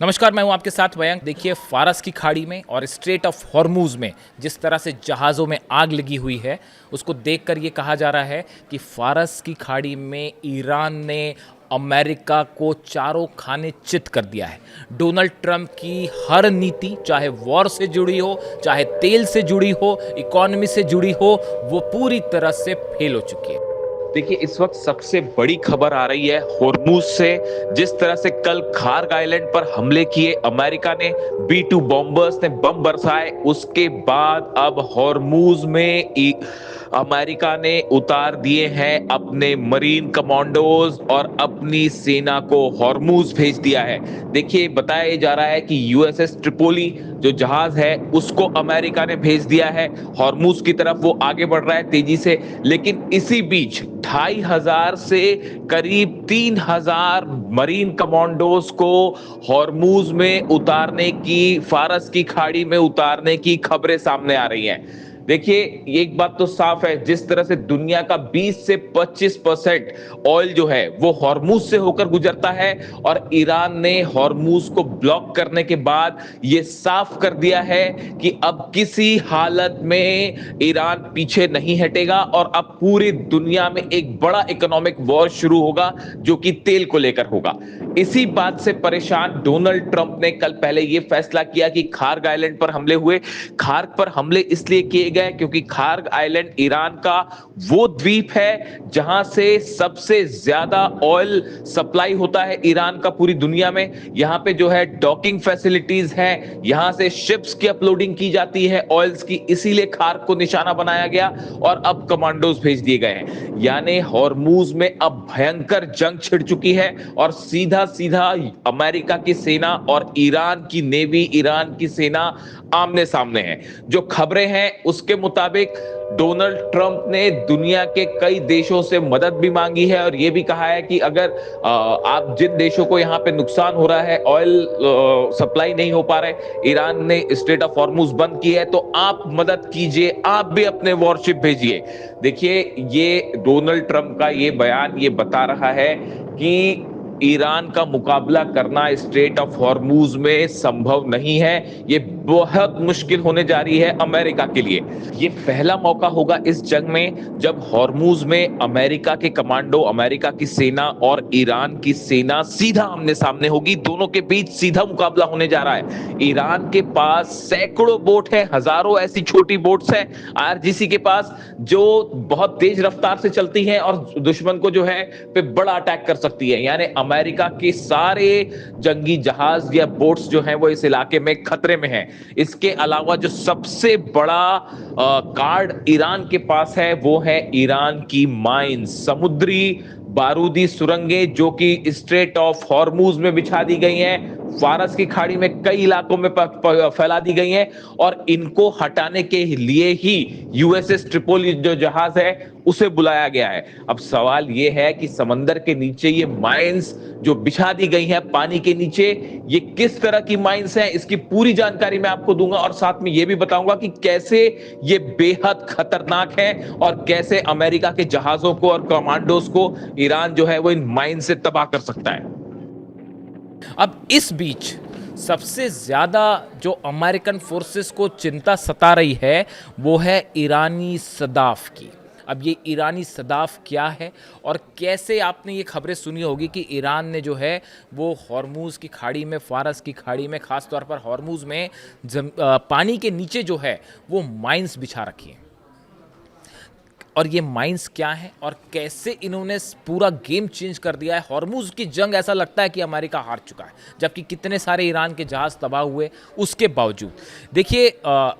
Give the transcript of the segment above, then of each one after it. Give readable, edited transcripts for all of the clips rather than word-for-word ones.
नमस्कार, मैं हूं आपके साथ मयंक। देखिए, फारस की खाड़ी में और स्ट्रेट ऑफ हॉर्मूज में जिस तरह से जहाज़ों में आग लगी हुई है, उसको देखकर ये कहा जा रहा है कि फारस की खाड़ी में ईरान ने अमेरिका को चारों खाने चित कर दिया है। डोनाल्ड ट्रंप की हर नीति, चाहे वॉर से जुड़ी हो, चाहे तेल से जुड़ी हो, इकोनॉमी से जुड़ी हो, वो पूरी तरह से फेल हो चुकी है। देखिए, इस वक्त सबसे बड़ी खबर आ रही है होर्मुज से। जिस तरह से कल खार्ग आइलैंड पर हमले किए अमेरिका ने, B-2 बॉम्बर्स ने बम बरसाए, उसके बाद अब होर्मुज में अमेरिका ने उतार दिए हैं अपने मरीन कमांडोज और अपनी सेना को होर्मुज भेज दिया है। देखिए, बताया जा रहा है कि USS ट्रिपोली जो जहाज है उसको अमेरिका ने भेज दिया है होर्मुज की तरफ। वो आगे बढ़ रहा है तेजी से, लेकिन इसी बीच 2500 से करीब 3000 मरीन कमांडोज को होर्मुज में उतारने की, फारस की खाड़ी में उतारने की खबरें सामने आ रही हैं। देखिए, एक बात तो साफ है, जिस तरह से दुनिया का 20 से 25% ऑयल जो है वो होर्मुज से होकर गुजरता है, और ईरान ने होर्मुज को ब्लॉक करने के बाद ये साफ कर दिया है कि अब किसी हालत में ईरान पीछे नहीं हटेगा और अब पूरी दुनिया में एक बड़ा इकोनॉमिक वॉर शुरू होगा जो कि तेल को लेकर होगा। इसी बात से परेशान डोनाल्ड ट्रंप ने कल पहले यह फैसला किया कि खार्ग आइलैंड पर हमले हुए। खार्ग पर हमले इसलिए किए गए क्योंकि खार्ग आइलैंड ईरान का वो द्वीप है जहां से सबसे ज्यादा ऑयल सप्लाई होता है ईरान का पूरी दुनिया में। यहां पे जो है डॉकिंग फैसिलिटीज हैं, यहां से शिप्स की अपलोडिंग की जाती है ऑयल्स की, इसीलिए खार्ग को निशाना बनाया गया और अब कमांडोज भेज दिए गए हैं। यानी होर्मुज में अब भयंकर जंग छिड़ चुकी है और सीधा सीधा अमेरिका की सेना और ईरान की नेवी, ईरान की सेना आमने सामने है। जो खबरें हैं उसके मुताबिक डोनाल्ड ट्रंप ने दुनिया के कई देशों से मदद भी मांगी है और यह भी कहा है कि अगर आप जिन देशों को यहां पे नुकसान हो रहा है, ऑयल सप्लाई नहीं हो पा रहे, ईरान ने स्ट्रेट ऑफ हॉर्मुज बंद की है, तो आप मदद कीजिए, आप भी अपने वॉरशिप भेजिए। देखिए, ये डोनाल्ड ट्रंप का ये बयान ये बता रहा है कि ईरान का मुकाबला करना स्ट्रेट ऑफ हॉर्मुज में संभव नहीं है। ये बहुत मुश्किल होने जा रही है अमेरिका के लिए। ये पहला मौका होगा इस जंग में जब हॉर्मुज में अमेरिका के कमांडो, अमेरिका की सेना और ईरान की सेना सीधा आमने सामने होगी। दोनों के बीच सीधा मुकाबला होने जा रहा है। ईरान के पास सैकड़ों बोट है, हजारों ऐसी छोटी बोट्स हैं IRGC के पास, जो बहुत तेज रफ्तार से चलती हैं और दुश्मन को जो है पे बड़ा अटैक कर सकती है। यानी अमेरिका के सारे जंगी जहाज या बोट्स जो हैं वो इस इलाके में खतरे में हैं। इसके अलावा जो सबसे बड़ा कार्ड ईरान के पास है वो है ईरान की माइंस, समुद्री बारूदी सुरंगें, जो कि स्ट्रेट ऑफ हॉर्मुज में बिछा दी गई हैं, फारस की खाड़ी में कई इलाकों में फैला दी गई हैं, और इनको हटाने के लिए ही USS ट्रिपोली जो जहाज है उसे बुलाया गया है। अब सवाल यह है कि समंदर के नीचे ये माइंस जो बिछा दी गई है पानी के नीचे, ये किस तरह की माइंस हैं, इसकी पूरी जानकारी मैं आपको दूंगा और साथ में यह भी बताऊंगा कि कैसे ये बेहद खतरनाक है और कैसे अमेरिका के जहाजों को और कमांडोज को ईरान जो है वो इन माइन से तबाह कर सकता है। अब इस बीच सबसे ज़्यादा जो अमेरिकन फोर्सेस को चिंता सता रही है वो है ईरानी सदाफ की। अब ये ईरानी सदाफ क्या है और कैसे, आपने ये खबरें सुनी होगी कि ईरान ने जो है वो हॉर्मुज की खाड़ी में, फारस की खाड़ी में, ख़ास तौर पर हॉर्मुज में पानी के नीचे जो है वो माइंस बिछा रखी हैं। और ये माइंस क्या है और कैसे इन्होंने पूरा गेम चेंज कर दिया है। हॉर्मुज की जंग ऐसा लगता है कि अमेरिका हार चुका है, जबकि कितने सारे ईरान के जहाज़ तबाह हुए उसके बावजूद। देखिए,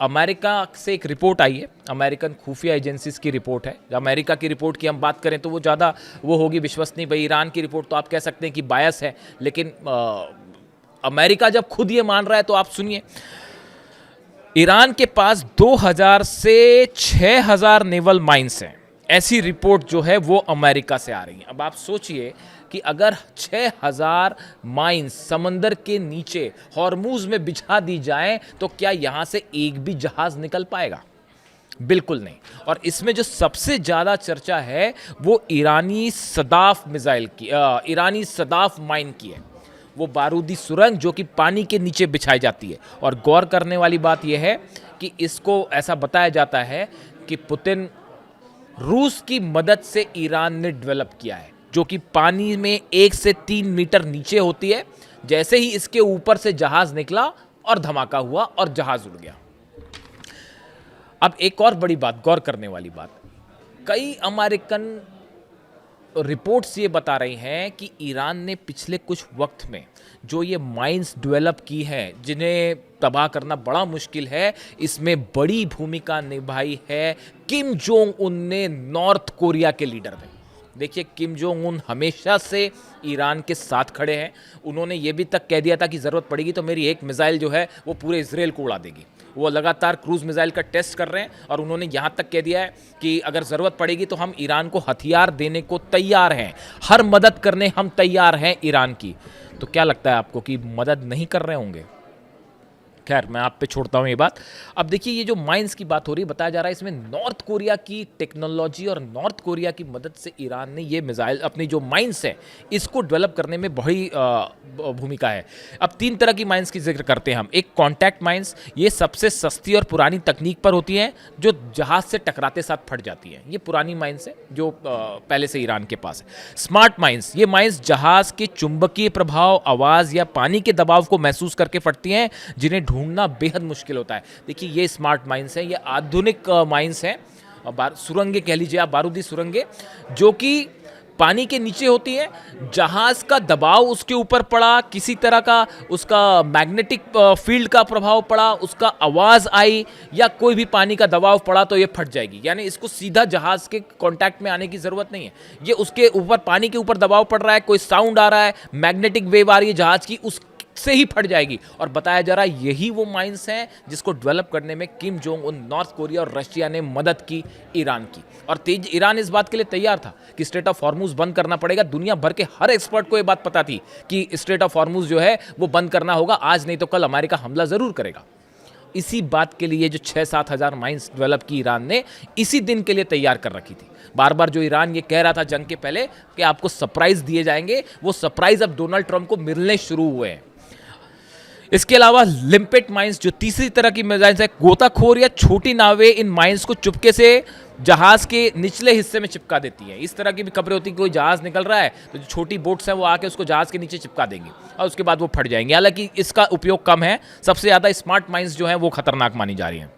अमेरिका से एक रिपोर्ट आई है, अमेरिकन खुफिया एजेंसीज की रिपोर्ट है। अमेरिका की रिपोर्ट की हम बात करें तो वो ज़्यादा वो होगी विश्वसनीय। भाई, ईरान की रिपोर्ट तो आप कह सकते हैं कि बायस है, लेकिन अमेरिका जब खुद ये मान रहा है तो आप सुनिए। ईरान के पास 2000 से 6000 नेवल माइंस हैं, ऐसी रिपोर्ट जो है वो अमेरिका से आ रही है। अब आप सोचिए कि अगर 6000 माइंस समंदर के नीचे हॉर्मुज में बिछा दी जाएं तो क्या यहां से एक भी जहाज निकल पाएगा? बिल्कुल नहीं। और इसमें जो सबसे ज़्यादा चर्चा है वो ईरानी सदाफ मिसाइल की, ईरानी सदाफ माइन की है। वो बारूदी सुरंग जो कि पानी के नीचे बिछाई जाती है। और गौर करने वाली बात यह है कि इसको ऐसा बताया जाता है कि पुतिन रूस की मदद से ईरान ने डेवलप किया है, जो कि पानी में 1 से 3 मीटर नीचे होती है। जैसे ही इसके ऊपर से जहाज निकला और धमाका हुआ और जहाज उड़ गया। अब एक और बड़ी बात, गौर करने वाली बात, कई अमेरिकन रिपोर्ट्स ये बता रही हैं कि ईरान ने पिछले कुछ वक्त में जो ये माइंस डेवलप की है, जिन्हें तबाह करना बड़ा मुश्किल है, इसमें बड़ी भूमिका निभाई है किम जोंग उन ने, नॉर्थ कोरिया के लीडर ने। देखिए, किम जोंग उन हमेशा से ईरान के साथ खड़े हैं। उन्होंने ये भी तक कह दिया था कि ज़रूरत पड़ेगी तो मेरी एक मिसाइल जो है वो पूरे इसराइल को उड़ा देगी। वो लगातार क्रूज़ मिसाइल का टेस्ट कर रहे हैं और उन्होंने यहाँ तक कह दिया है कि अगर ज़रूरत पड़ेगी तो हम ईरान को हथियार देने को तैयार हैं, हर मदद करने हम तैयार हैं ईरान की। तो क्या लगता है आपको कि मदद नहीं कर रहे होंगे? खैर, मैं आप पे छोड़ता हूँ ये बात। अब देखिए, ये जो माइंस की बात हो रही है, बताया जा रहा है इसमें नॉर्थ कोरिया की टेक्नोलॉजी और नॉर्थ कोरिया की मदद से ईरान ने ये मिसाइल, अपनी जो माइंस है, इसको डेवलप करने में बड़ी भूमिका है। अब 3 तरह की माइंस की जिक्र करते हैं हम। एक कॉन्टैक्ट माइंस, ये सबसे सस्ती और पुरानी तकनीक पर होती हैं, जो जहाज से टकराते साथ फट जाती हैं। ये पुरानी माइंस है जो पहले से ईरान के पास है। स्मार्ट माइंस, ये माइंस जहाज के चुंबकीय प्रभाव, आवाज़ या पानी के दबाव को महसूस करके फटती हैं, जिन्हें ढूंढना बेहद मुश्किल होता है। देखिए, ये स्मार्ट माइंस है, ये आधुनिक माइंस है, सुरंगें कह लीजिए आप, बारूदी सुरंगें, जो कि पानी के नीचे होती है। जहाज का दबाव उसके ऊपर पड़ा, किसी तरह का उसका मैग्नेटिक फील्ड का प्रभाव पड़ा, उसका आवाज़ आई या कोई भी पानी का दबाव पड़ा तो ये फट जाएगी। यानी इसको सीधा जहाज के कांटेक्ट में आने की ज़रूरत नहीं है। ये उसके ऊपर, पानी के ऊपर दबाव पड़ रहा है, कोई साउंड आ रहा है, मैग्नेटिक वेव आ रही है जहाज की, उस से ही फट जाएगी। और बताया जा रहा है यही वो माइंस हैं जिसको डेवलप करने में Kim Jong Un, north Korea और रशिया ने मदद की ईरान की। और तेज ईरान इस बात के लिए तैयार था कि स्ट्रेट ऑफ हॉर्मुज बंद करना पड़ेगा। दुनिया भर के हर एक्सपर्ट को यह बात पता थी कि स्ट्रेट ऑफ हॉर्मुज जो है वो बंद करना होगा, आज नहीं तो कल अमेरिका हमला जरूर करेगा। इसी बात के लिए जो 6-7 हज़ार माइंस डेवलप की ईरान ने, इसी दिन के लिए तैयार कर रखी थी। बार बार जो ईरान ये कह रहा था जंग के पहले कि आपको सरप्राइज दिए जाएंगे, वो सरप्राइज अब डोनाल्ड ट्रंप को मिलने शुरू हुए हैं। इसके अलावा लिम्पेट माइंस, जो तीसरी तरह की मिसाइल्स है, गोताखोर या छोटी नावें इन माइंस को चुपके से जहाज के निचले हिस्से में चिपका देती हैं। इस तरह की भी खबरें होती हैं कि कोई जहाज निकल रहा है तो जो छोटी बोट्स हैं वो आके उसको जहाज के नीचे चिपका देंगी और उसके बाद वो फट जाएंगे। हालांकि इसका उपयोग कम है, सबसे ज़्यादा स्मार्ट माइंस जो हैं वो खतरनाक मानी जा रही हैं।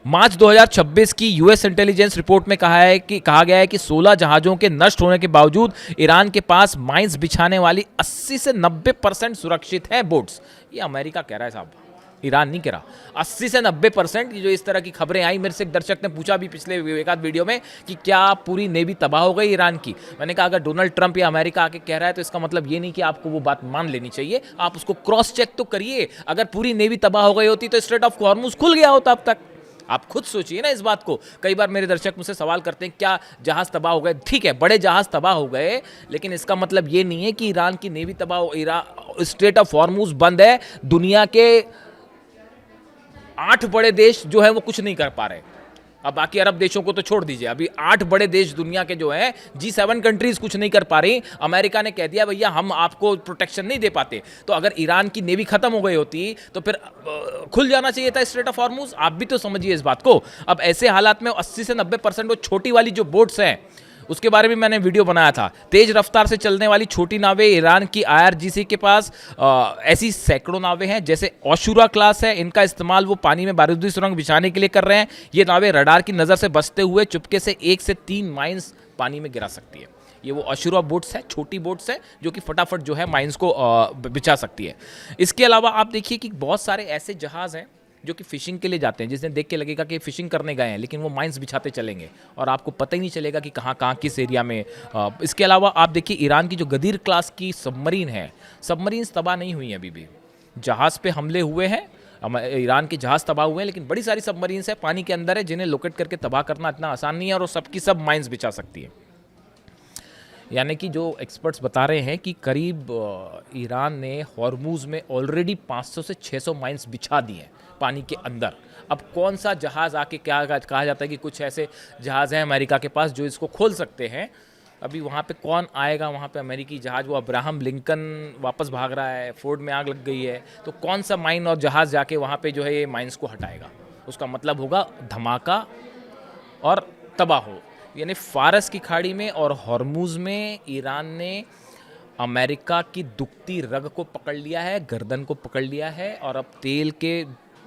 मार्च 2026 की यूएस इंटेलिजेंस रिपोर्ट में कहा गया है कि 16 जहाज़ों के नष्ट होने के बावजूद ईरान के पास माइंस बिछाने वाली 80 से 90% सुरक्षित है बोट्स। ये अमेरिका कह रहा है साहब, ईरान नहीं कह रहा। 80 से 90%। जो इस तरह की खबरें आई, मेरे से एक दर्शक ने पूछा भी पिछले एक आध वीडियो में कि क्या पूरी नेवी तबाह हो गई ईरान की। मैंने कहा अगर डोनाल्ड ट्रंप या अमेरिका आके कह रहा है तो इसका मतलब ये नहीं कि आपको वो बात मान लेनी चाहिए, आप उसको क्रॉस चेक तो करिए। अगर पूरी नेवी तबाह हो गई होती तो स्ट्रेट ऑफ हॉर्मुज खुल गया होता अब तक। आप खुद सोचिए ना इस बात को। कई बार मेरे दर्शक मुझसे सवाल करते हैं क्या जहाज तबाह हो गए। ठीक है, बड़े जहाज तबाह हो गए, लेकिन इसका मतलब ये नहीं है कि ईरान की नेवी तबाह हो। स्ट्रेट ऑफ हॉर्मुज बंद है, दुनिया के 8 बड़े देश जो है वो कुछ नहीं कर पा रहे। अब बाकी अरब देशों को तो छोड़ दीजिए, अभी 8 बड़े देश दुनिया के जो हैं, G7 कंट्रीज कुछ नहीं कर पा रही। अमेरिका ने कह दिया भैया हम आपको प्रोटेक्शन नहीं दे पाते। तो अगर ईरान की नेवी खत्म हो गई होती तो फिर खुल जाना चाहिए था स्ट्रेट ऑफ हॉर्मुज। आप भी तो समझिए इस बात को। अब ऐसे हालात में 80 से 90% वो छोटी वाली जो बोट्स हैं, उसके बारे में मैंने वीडियो बनाया था। तेज रफ्तार से चलने वाली छोटी नावें, ईरान की IRGC के पास ऐसी सैकड़ों नावें हैं, जैसे ओशुरा क्लास है। इनका इस्तेमाल वो पानी में बारूदी सुरंग बिछाने के लिए कर रहे हैं। ये नावें रडार की नज़र से बचते हुए चुपके से 1 से 3 माइंस पानी में गिरा सकती है। ये वो ओशुरा बोट्स है, छोटी बोट्स है जो कि फटाफट जो है माइंस को बिछा सकती है। इसके अलावा आप देखिए कि बहुत सारे ऐसे जहाज़ हैं जो कि फिशिंग के लिए जाते हैं, जिसने देख के लगेगा कि फिशिंग करने गए हैं, लेकिन वो माइंस बिछाते चलेंगे और आपको पता ही नहीं चलेगा कि कहाँ कहाँ किस एरिया में। इसके अलावा आप देखिए ईरान की जो गदीर क्लास की सबमरीन है, सबमरीन्स तबाह नहीं हुई हैं अभी भी। जहाज़ पे हमले हुए हैं, ईरान के जहाज़ तबाह हुए हैं, लेकिन बड़ी सारी सबमरीन्स है पानी के अंदर है जिन्हें लोकेट करके तबाह करना इतना आसान नहीं है और वो सबकी सब माइंस बिछा सकती है। यानी कि जो एक्सपर्ट्स बता रहे हैं कि करीब ईरान ने हॉर्मुज में ऑलरेडी 500 से 600 माइंस बिछा दिए हैं पानी के अंदर। अब कौन सा जहाज़ आके क्या कहा जाता है कि कुछ ऐसे जहाज़ हैं अमेरिका के पास जो इसको खोल सकते हैं, अभी वहाँ पे कौन आएगा, वहाँ पे अमेरिकी जहाज़, वो अब्राहम लिंकन वापस भाग रहा है, फोर्ड में आग लग गई है, तो कौन सा माइन और जहाज़ जाके वहाँ पे जो है ये माइंस को हटाएगा? उसका मतलब होगा धमाका और तबाह हो। यानी फारस की खाड़ी में और हॉर्मूज़ में ईरान ने अमेरिका की दुखती रग को पकड़ लिया है, गर्दन को पकड़ लिया है, और अब तेल के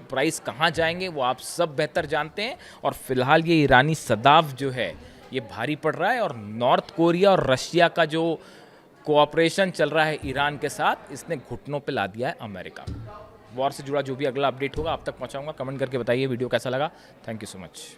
प्राइस कहाँ जाएंगे वो आप सब बेहतर जानते हैं। और फिलहाल ये ईरानी सदाफ जो है ये भारी पड़ रहा है, और नॉर्थ कोरिया और रशिया का जो कोऑपरेशन चल रहा है ईरान के साथ, इसने घुटनों पे ला दिया है अमेरिका को। वॉर से जुड़ा जो भी अगला अपडेट होगा आप तक पहुंचाऊंगा। कमेंट करके बताइए वीडियो कैसा लगा। Thank you so much.